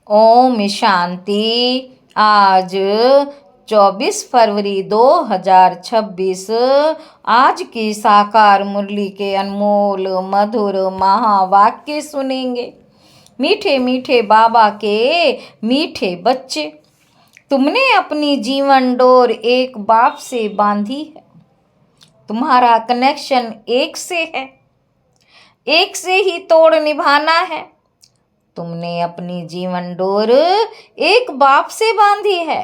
ओम शांति। आज 24 फरवरी 2026। आज की साकार मुरली के अनमोल मधुर महावाक्य सुनेंगे। मीठे मीठे बाबा के मीठे बच्चे, तुमने अपनी जीवन डोर एक बाप से बांधी है। तुम्हारा कनेक्शन एक से है, एक से ही तोड़ निभाना है। तुमने अपनी जीवन डोर एक बाप से बांधी है।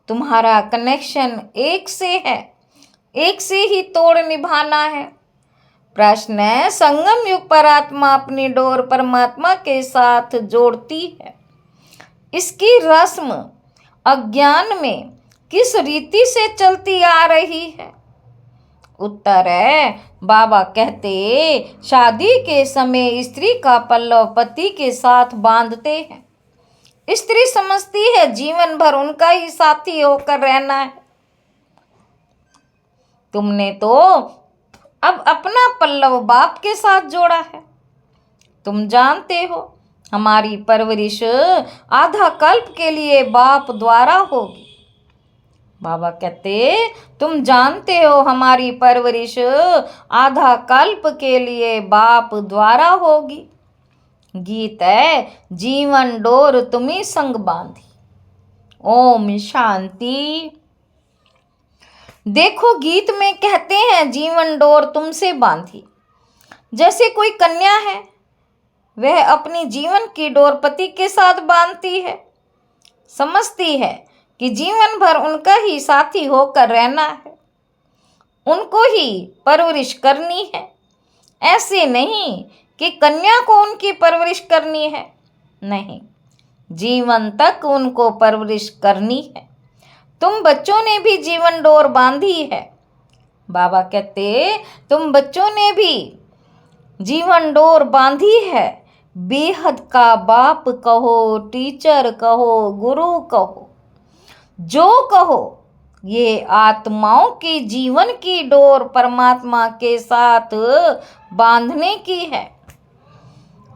तुम्हारा कनेक्शन एक से है, एक से ही तोड़ निभाना है। प्रश्न है, संगम युग पर आत्मा अपनी डोर परमात्मा के साथ जोड़ती है। इसकी रस्म अज्ञान में किस रीति से चलती आ रही है? उत्तर है, बाबा कहते शादी के समय स्त्री का पल्लव पति के साथ बांधते हैं। स्त्री समझती है जीवन भर उनका ही साथी होकर रहना है। तुमने तो अब अपना पल्लव बाप के साथ जोड़ा है। तुम जानते हो हमारी परवरिश आधा कल्प के लिए बाप द्वारा होगी। बाबा कहते तुम जानते हो हमारी परवरिश आधा कल्प के लिए बाप द्वारा होगी। गीत है, जीवन डोर तुम्ही संग बांधी। ओम शांति। देखो, गीत में कहते हैं जीवन डोर तुमसे बांधी। जैसे कोई कन्या है, वह अपनी जीवन की डोर पति के साथ बांधती है। समझती है कि जीवन भर उनका ही साथी होकर रहना है, उनको ही परवरिश करनी है। ऐसे नहीं कि कन्या को उनकी परवरिश करनी है, नहीं, जीवन तक उनको परवरिश करनी है। तुम बच्चों ने भी जीवन डोर बांधी है। बाबा कहते तुम बच्चों ने भी जीवन डोर बांधी है। बेहद का बाप कहो, टीचर कहो, गुरु कहो, जो कहो, ये आत्माओं की जीवन की डोर परमात्मा के साथ बांधने की है।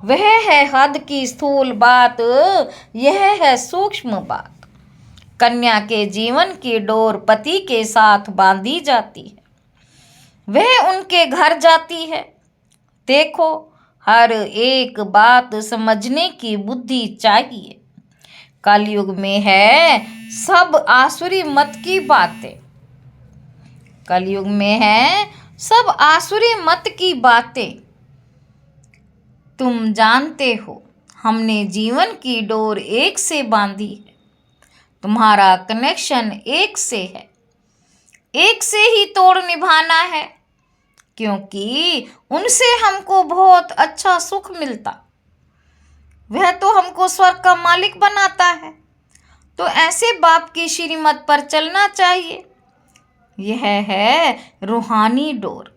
वह है हद की स्थूल बात, यह है सूक्ष्म बात। कन्या के जीवन की डोर पति के साथ बांधी जाती है, वह उनके घर जाती है। देखो, हर एक बात समझने की बुद्धि चाहिए। कलयुग में है सब आसुरी मत की बातें। कलयुग में है सब आसुरी मत की बातें। तुम जानते हो हमने जीवन की डोर एक से बांधी है। तुम्हारा कनेक्शन एक से है, एक से ही तोड़ निभाना है, क्योंकि उनसे हमको बहुत अच्छा सुख मिलता। वह तो हमको स्वर्ग का मालिक बनाता है। तो ऐसे बाप की श्रीमत पर चलना चाहिए। यह है रूहानी डोर।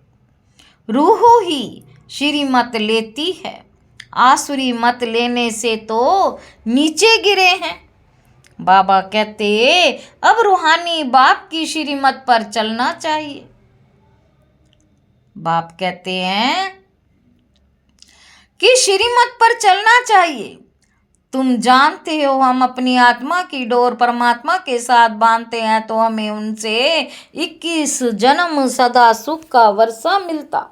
रूह ही श्रीमत लेती है। आसुरी मत लेने से तो नीचे गिरे हैं। बाबा कहते अब रूहानी बाप की श्रीमत पर चलना चाहिए। बाप कहते हैं कि श्रीमत पर चलना चाहिए। तुम जानते हो हम अपनी आत्मा की डोर परमात्मा के साथ बांधते हैं तो हमें उनसे 21 जन्म सदा सुख का वर्षा मिलता।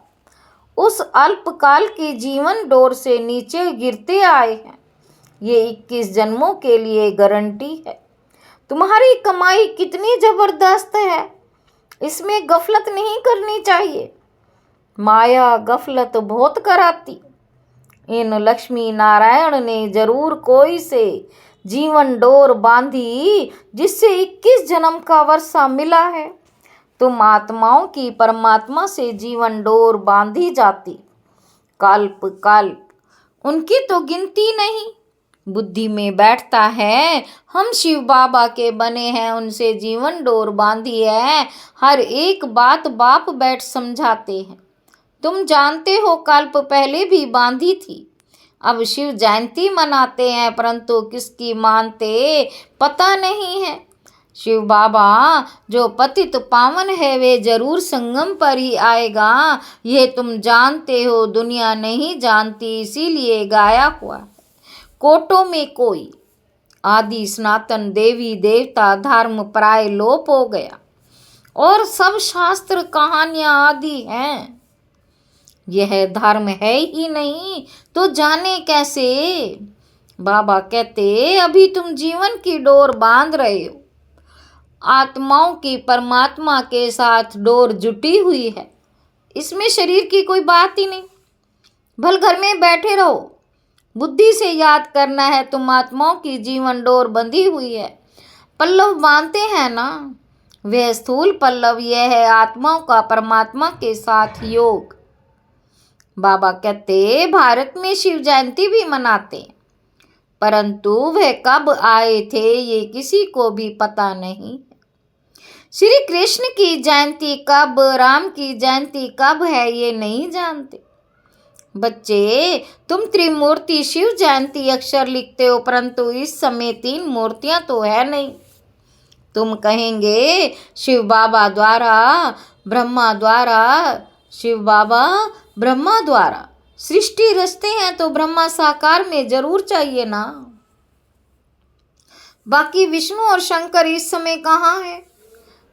उस अल्पकाल की जीवन डोर से नीचे गिरते आए हैं। ये 21 जन्मों के लिए गारंटी है। तुम्हारी कमाई कितनी जबरदस्त है, इसमें गफलत नहीं करनी चाहिए। माया गफलत बहुत कराती। इन लक्ष्मी नारायण ने जरूर कोई से जीवन डोर बांधी जिससे 21 जन्म का वर्षा मिला है। तुम आत्माओं की परमात्मा से जीवन डोर बांधी जाती। कल्प कल्प उनकी तो गिनती नहीं। बुद्धि में बैठता है हम शिव बाबा के बने हैं, उनसे जीवन डोर बांधी है। हर एक बात बाप बैठ समझाते हैं। तुम जानते हो कल्प पहले भी बांधी थी। अब शिव जयंती मनाते हैं, परंतु किसकी मानते पता नहीं है। शिव बाबा जो पतित पावन है वे जरूर संगम पर ही आएगा। ये तुम जानते हो, दुनिया नहीं जानती, इसीलिए गाया हुआ है। कोटों में कोई आदि सनातन देवी देवता धर्म प्राय लोप हो गया और सब शास्त्र कहानियां आदि हैं। यह धर्म है ही नहीं तो जाने कैसे। बाबा कहते अभी तुम जीवन की डोर बांध रहे हो, आत्माओं की परमात्मा के साथ डोर जुटी हुई है, इसमें शरीर की कोई बात ही नहीं। भल घर में बैठे रहो, बुद्धि से याद करना है तुम आत्माओं की जीवन डोर बंधी हुई है। पल्लव बांधते हैं ना, वह स्थूल पल्लव यह है आत्माओं का परमात्मा के साथ योग। बाबा कहते भारत में शिव जयंती भी मनाते हैं, परंतु वह कब आए थे ये किसी को भी पता नहीं। श्री कृष्ण की जयंती कब, राम की जयंती कब है ये नहीं जानते। बच्चे तुम त्रिमूर्ति शिव जयंती अक्षर लिखते हो, परंतु इस समय 3 मूर्तियां तो है नहीं। तुम कहेंगे शिव बाबा द्वारा, ब्रह्मा द्वारा, शिव बाबा ब्रह्मा द्वारा सृष्टि रचते हैं तो ब्रह्मा साकार में जरूर चाहिए ना। बाकी विष्णु और शंकर इस समय कहाँ है?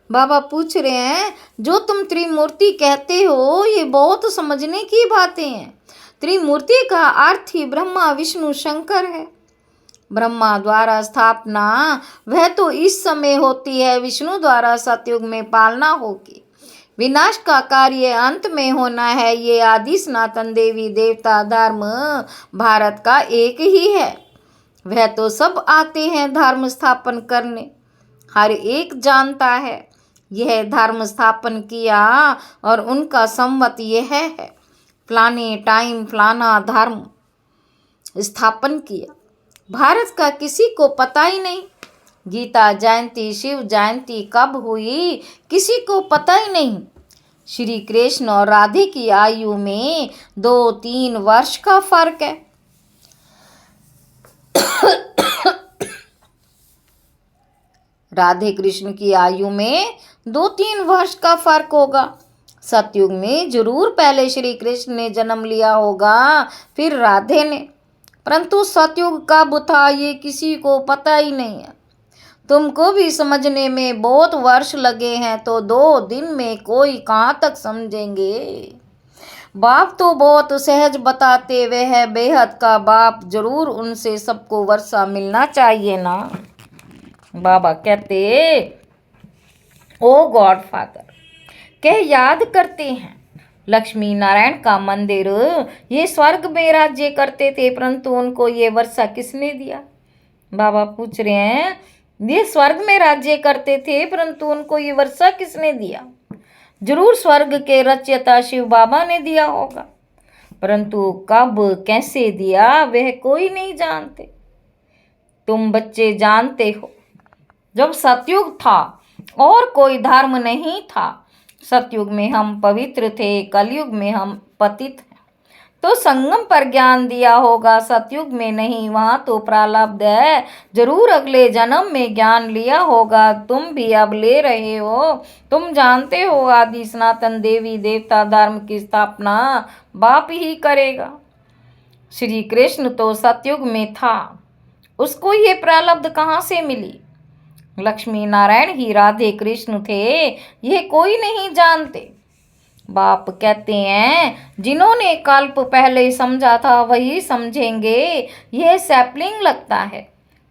बाबा पूछ रहे हैं जो तुम त्रिमूर्ति कहते हो ये बहुत समझने की बातें हैं। त्रिमूर्ति का अर्थ ही ब्रह्मा विष्णु शंकर है। ब्रह्मा द्वारा स्थापना वह तो इस समय होती है, विष्णु द्वारा सतयुग में पालना होगी। विनाश का कार्य अंत में होना है। ये आदि सनातन देवी देवता धर्म भारत का एक ही है। वह तो सब आते हैं धर्म स्थापन करने, हर एक जानता है यह धर्म स्थापन किया और उनका संवत यह है, फलाने टाइम फलाना धर्म स्थापन किया। भारत का किसी को पता ही नहीं। गीता जयंती शिव जयंती कब हुई किसी को पता ही नहीं। श्री कृष्ण और राधे की आयु में 2-3 वर्ष का फर्क है। राधे कृष्ण की आयु में 2-3 वर्ष का फर्क होगा। सतयुग में जरूर पहले श्री कृष्ण ने जन्म लिया होगा, फिर राधे ने, परंतु सतयुग कब था ये किसी को पता ही नहीं है। तुमको भी समझने में बहुत वर्ष लगे हैं तो 2 दिन में कोई कहाँ तक समझेंगे। बाप तो बहुत सहज बताते, वे है बेहद का बाप, जरूर उनसे सबको वर्षा मिलना चाहिए ना। बाबा कहते ओ गॉड फादर कह याद करते हैं लक्ष्मी नारायण का मंदिर ये स्वर्ग में राज्य करते थे, परंतु उनको ये वर्षा किसने दिया? बाबा पूछ रहे हैं ये स्वर्ग में राज्य करते थे, परंतु उनको ये वर्षा किसने दिया? जरूर स्वर्ग के रचयिता शिव बाबा ने दिया होगा, परंतु कब कैसे दिया वह कोई नहीं जानते। तुम बच्चे जानते हो जब सतयुग था और कोई धर्म नहीं था, सतयुग में हम पवित्र थे, कलयुग में हम पतित हैं, तो संगम पर ज्ञान दिया होगा। सतयुग में नहीं, वहाँ तो प्रारब्ध है, जरूर अगले जन्म में ज्ञान लिया होगा। तुम भी अब ले रहे हो। तुम जानते हो आदि सनातन देवी देवता धर्म की स्थापना बाप ही करेगा। श्री कृष्ण तो सतयुग में था, उसको ये प्रारब्ध कहाँ से मिली? लक्ष्मी नारायण ही राधे कृष्ण थे, यह कोई नहीं जानते। बाप कहते हैं जिन्होंने कल्प पहले समझा था वही समझेंगे। यह सैपलिंग लगता है,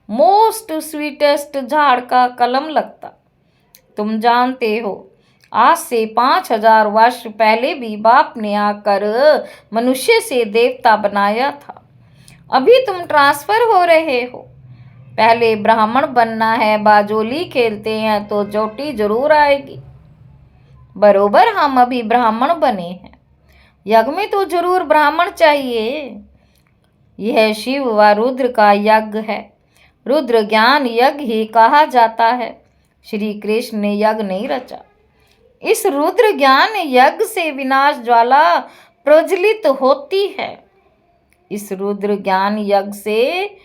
मोस्ट स्वीटेस्ट झाड़ का कलम लगता। तुम जानते हो आज से 5000 वर्ष पहले भी बाप ने आकर मनुष्य से देवता बनाया था। अभी तुम ट्रांसफर हो रहे हो। पहले ब्राह्मण बनना है, बाजोली खेलते हैं तो चोटी जरूर आएगी। बरोबर हम अभी ब्राह्मण बने हैं, यज्ञ में तो जरूर ब्राह्मण चाहिए। यह शिव व रुद्र का यज्ञ है, रुद्र ज्ञान यज्ञ ही कहा जाता है। श्री कृष्ण ने यज्ञ नहीं रचा। इस रुद्र ज्ञान यज्ञ से विनाश ज्वाला प्रज्वलित होती है। इस रुद्र ज्ञान यज्ञ से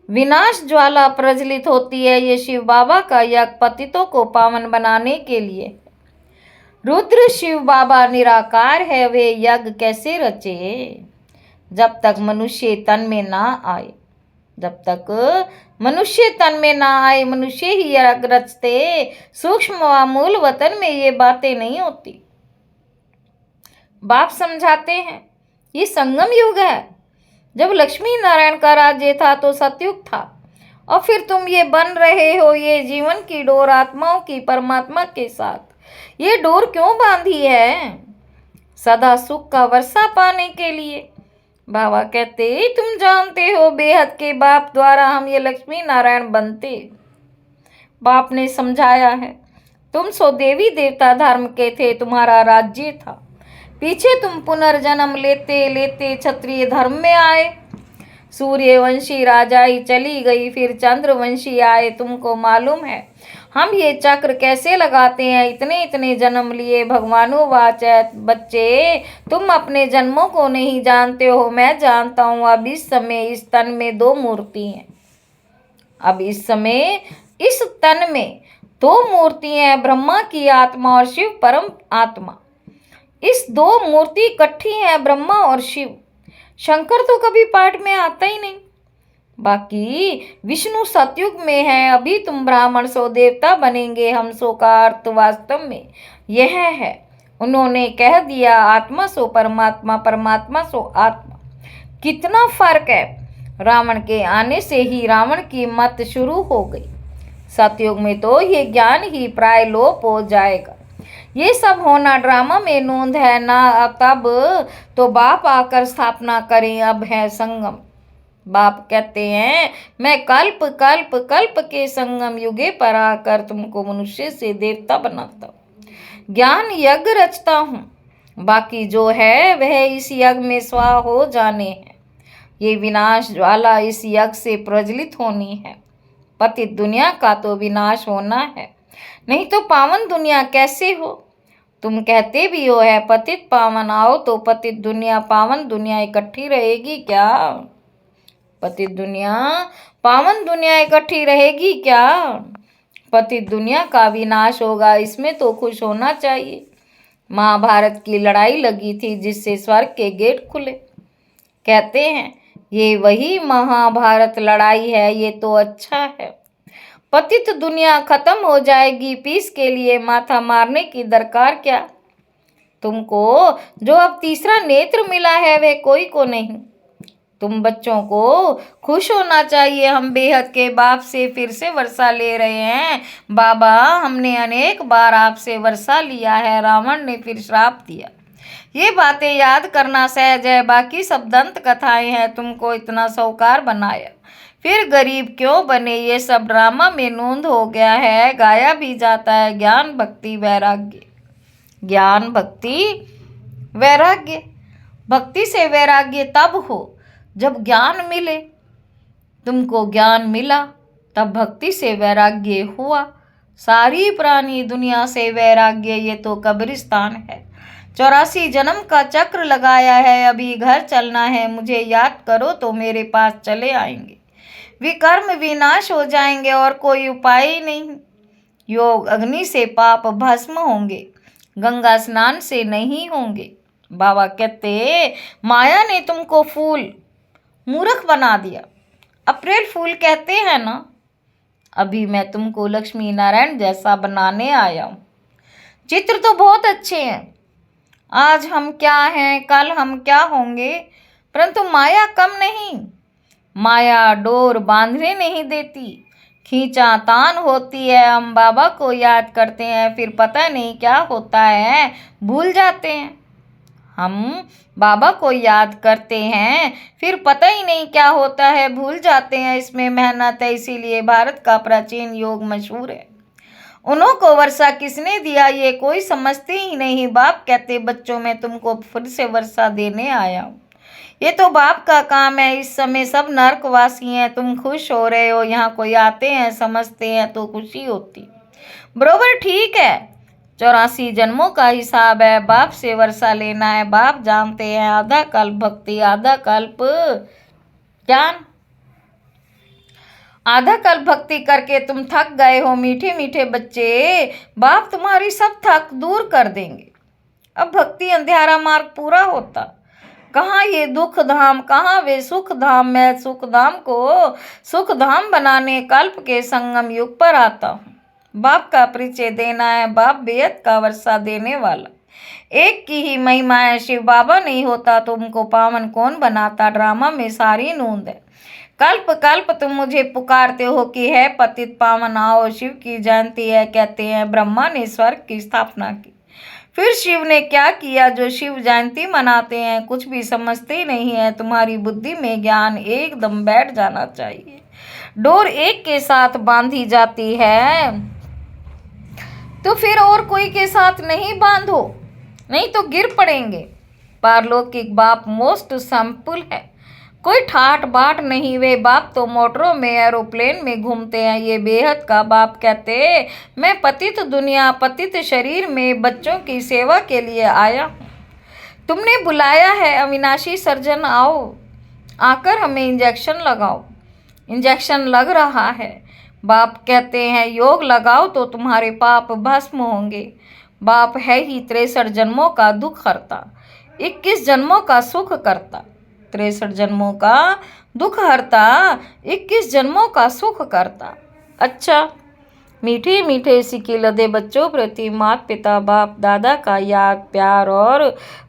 विनाश ज्वाला प्रज्वलित होती है। ये शिव बाबा का यज्ञ पतितों को पावन बनाने के लिए। रुद्र शिव बाबा निराकार है, वे यज्ञ कैसे रचे जब तक मनुष्य तन में ना आए। जब तक मनुष्य तन में ना आए, मनुष्य ही रग रचते, सूक्ष्म व मूल वतन में ये बातें नहीं होती। बाप समझाते हैं ये संगम युग है। जब लक्ष्मी नारायण का राज्य था तो सतयुग था, और फिर तुम ये बन रहे हो ये जीवन की डोर आत्माओं की परमात्मा के साथ। ये डोर क्यों बांधी है? सदा सुख का वर्षा पाने के लिए। बाबा कहते तुम जानते हो बेहद के बाप द्वारा हम ये लक्ष्मी नारायण बनते। बाप ने समझाया है तुम सो देवी देवता धर्म के थे, तुम्हारा राज्य था। पीछे तुम पुनर्जन्म लेते लेते क्षत्रिय धर्म में आए। सूर्यवंशी राजाई चली गई, फिर चंद्रवंशी आए। तुमको मालूम है हम ये चक्र कैसे लगाते हैं? इतने इतने जन्म लिए। भगवानुवाच बच्चे तुम अपने जन्मों को नहीं जानते हो, मैं जानता हूँ। अब इस समय इस तन में दो मूर्ति हैं। अब इस समय इस तन में दो मूर्तियां हैं, ब्रह्मा की आत्मा और शिव परम आत्मा। इस दो मूर्ति इकट्ठी हैं, ब्रह्मा और शिव। शंकर तो कभी पाठ में आता ही नहीं। बाकी विष्णु सतयुग में है। अभी तुम ब्राह्मण सो देवता बनेंगे। हम सो का अर्थ वास्तव में यह है। उन्होंने कह दिया आत्मा सो परमात्मा, परमात्मा सो आत्मा। कितना फर्क है। रावण के आने से ही रावण की मत शुरू हो गई। सतयुग में तो ये ज्ञान ही प्राय लोप हो जाएगा। ये सब होना ड्रामा में नोंद है ना। तब तो बाप आकर स्थापना करें। अब है संगम। बाप कहते हैं मैं कल्प कल्प कल्प के संगम युगे पर आकर तुमको मनुष्य से देवता बनाता हूँ, ज्ञान यज्ञ रचता हूँ। बाकी जो है वह इस यज्ञ में स्वाहा हो जाने हैं। ये विनाश ज्वाला इस यज्ञ से प्रज्वलित होनी है। पतित दुनिया का तो विनाश होना है, नहीं तो पावन दुनिया कैसे हो? तुम कहते भी हो है पतित पावन आओ, तो पतित दुनिया पावन दुनिया इकट्ठी रहेगी क्या? पतित दुनिया पावन दुनिया इकट्ठी रहेगी क्या? पतित दुनिया का विनाश होगा, इसमें तो खुश होना चाहिए। महाभारत की लड़ाई लगी थी जिससे स्वर्ग के गेट खुले। कहते हैं ये वही महाभारत लड़ाई है। ये तो अच्छा है। पतित दुनिया खत्म हो जाएगी, पीस के लिए माथा मारने की दरकार क्या? तुमको जो अब तीसरा नेत्र मिला है वह कोई को नहीं। तुम बच्चों को खुश होना चाहिए। हम बेहद के बाप से फिर से वर्षा ले रहे हैं। बाबा हमने अनेक बार आपसे वर्षा लिया है, रावण ने फिर श्राप दिया। ये बातें याद करना सहज है, बाकी सब दंत कथाएं हैं। तुमको इतना साहूकार बनाया, फिर गरीब क्यों बने? ये सब ड्रामा में नोंद हो गया है, गाया भी जाता है। ज्ञान भक्ति वैराग्य, ज्ञान भक्ति वैराग्य। भक्ति से वैराग्य तब हो जब ज्ञान मिले। तुमको ज्ञान मिला तब भक्ति से वैराग्य हुआ। सारी पुरानी दुनिया से वैराग्य ये तो कब्रिस्तान है। 84 जन्म का चक्र लगाया है, अभी घर चलना है। मुझे याद करो तो मेरे पास चले आएंगे। विकर्म विनाश हो जाएंगे और कोई उपाय ही नहीं। योग अग्नि से पाप भस्म होंगे, गंगा स्नान से नहीं होंगे। बाबा कहते माया ने तुमको फूल मूर्ख बना दिया। अप्रैल फूल कहते हैं ना। अभी मैं तुमको लक्ष्मी नारायण जैसा बनाने आया हूँ। चित्र तो बहुत अच्छे हैं। आज हम क्या हैं, कल हम क्या होंगे, परंतु माया कम नहीं। माया डोर बांधने नहीं देती, खींचा तान होती है। हम बाबा को याद करते हैं, फिर पता नहीं क्या होता है, भूल जाते हैं। हम बाबा को याद करते हैं, फिर पता ही नहीं क्या होता है, भूल जाते हैं। इसमें मेहनत है, इसीलिए भारत का प्राचीन योग मशहूर है। उन्हों को वर्षा किसने दिया ये कोई समझते ही नहीं। बाप कहते बच्चों मैं तुमको फिर से वर्षा देने आया हूँ। ये तो बाप का काम है। इस समय सब नरकवासी हैं, तुम खुश हो रहे हो। यहाँ कोई आते हैं समझते हैं तो खुशी होती। बरोबर ठीक है। 84 जन्मों का हिसाब है। बाप से वर्षा लेना है। बाप जानते हैं आधा कल्प भक्ति, आधा कल्प ज्ञान। आधा कल्प भक्ति करके तुम थक गए हो मीठे मीठे बच्चे। बाप तुम्हारी सब थक दूर कर देंगे। अब भक्ति अंधेरा मार्ग पूरा होता। कहाँ ये दुख धाम, कहाँ वे सुख धाम। मैं सुख धाम को सुख धाम बनाने कल्प के संगम युग पर आता हूँ। बाप का परिचय देना है, बाप बेहद का वर्षा देने वाला। एक की ही महिमा है, शिव बाबा नहीं होता तुमको पावन कौन बनाता। ड्रामा में सारी नूंद है, कल्प कल्प तुम मुझे पुकारते हो कि है पतित पावन आओ। शिव की जयंती है, कहते हैं ब्रह्मा ने स्वर्ग की स्थापना की। फिर शिव ने क्या किया जो शिव जयंती मनाते हैं? कुछ भी समझते नहीं है। तुम्हारी बुद्धि में ज्ञान एकदम बैठ जाना चाहिए। डोर एक के साथ बांधी जाती है तो फिर और कोई के साथ नहीं बांधो, नहीं तो गिर पड़ेंगे। पारलौकिक बाप मोस्ट सिंपल है, कोई ठाट बाट नहीं। वे बाप तो मोटरों में एरोप्लेन में घूमते हैं। ये बेहद का बाप कहते मैं पतित दुनिया पतित शरीर में बच्चों की सेवा के लिए आया हूँ। तुमने बुलाया है अविनाशी सर्जन, आओ आकर हमें इंजेक्शन लगाओ। इंजेक्शन लग रहा है। बाप कहते हैं योग लगाओ तो तुम्हारे पाप भस्म होंगे। बाप है ही 63 जन्मों का दुख हरता, 21 जन्मों का सुख करता। 63 जन्मों का दुख हरता, 21 जन्मों का सुख करता। अच्छा, मीठे मीठे सिक्के लदे बच्चों प्रति माता पिता बाप दादा का याद प्यार और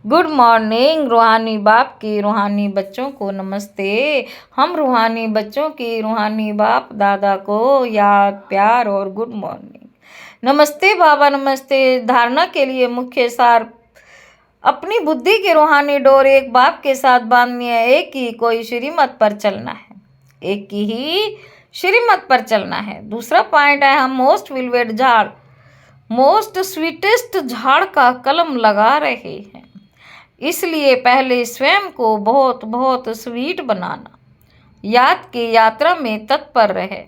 गुड मॉर्निंग। रूहानी बाप की रूहानी बच्चों को नमस्ते। हम रूहानी बच्चों की रूहानी बाप दादा को याद प्यार और गुड मॉर्निंग। नमस्ते बाबा नमस्ते। धारणा के लिए मुख्य सार, अपनी बुद्धि की रूहानी डोर एक बाप के साथ बांधनी है। एक ही कोई श्रीमत पर चलना है, एक की ही श्रीमत पर चलना है। दूसरा पॉइंट है, हम मोस्ट वेलवेट झाड़, मोस्ट स्वीटेस्ट झाड़ का कलम लगा रहे हैं। इसलिए पहले स्वयं को बहुत बहुत स्वीट बनाना। याद की यात्रा में तत्पर रहे,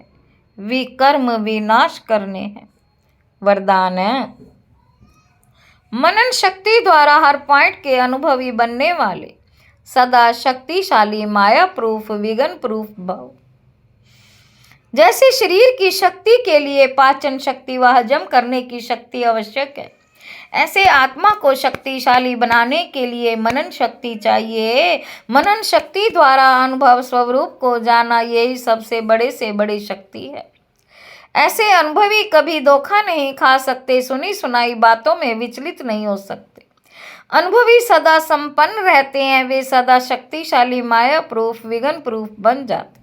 विकर्म विनाश करने हैं। वरदान है, मनन शक्ति द्वारा हर पॉइंट के अनुभवी बनने वाले, सदा शक्तिशाली, माया प्रूफ, विघ्न प्रूफ भव। जैसे शरीर की शक्ति के लिए पाचन शक्ति व हजम करने की शक्ति आवश्यक है, ऐसे आत्मा को शक्तिशाली बनाने के लिए मनन शक्ति चाहिए। मनन शक्ति द्वारा अनुभव स्वरूप को जाना, यही सबसे बड़े से बड़ी शक्ति है। ऐसे अनुभवी कभी धोखा नहीं खा सकते, सुनी सुनाई बातों में विचलित नहीं हो सकते। अनुभवी सदा संपन्न रहते हैं, वे सदा शक्तिशाली, माया प्रूफ, विघ्न प्रूफ बन जाते।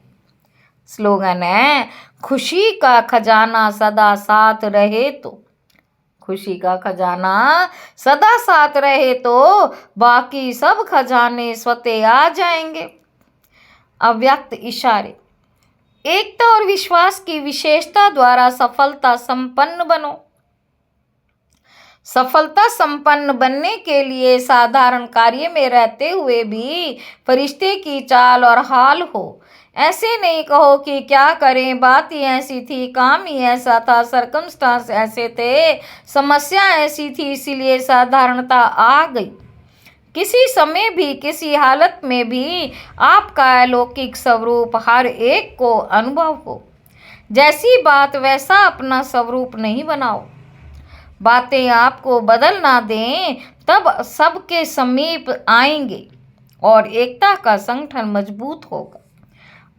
स्लोगन है, खुशी का खजाना सदा साथ रहे तो, खुशी का खजाना सदा साथ रहे तो बाकी सब खजाने स्वतः आ जाएंगे। अव्यक्त इशारे, एकता और विश्वास की विशेषता द्वारा सफलता संपन्न बनो। सफलता संपन्न बनने के लिए साधारण कार्य में रहते हुए भी फरिश्ते की चाल और हाल हो। ऐसे नहीं कहो कि क्या करें, बात ही ऐसी थी, काम ही ऐसा था, सर्कमस्टांस ऐसे थे, समस्या ऐसी थी, इसीलिए साधारणता आ गई। किसी समय भी, किसी हालत में भी आपका अलौकिक स्वरूप हर एक को अनुभव हो। जैसी बात वैसा अपना स्वरूप नहीं बनाओ। बातें आपको बदल ना दें, तब सबके समीप आएंगे और एकता का संगठन मजबूत होगा।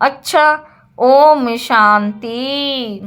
अच्छा, ओम शांति।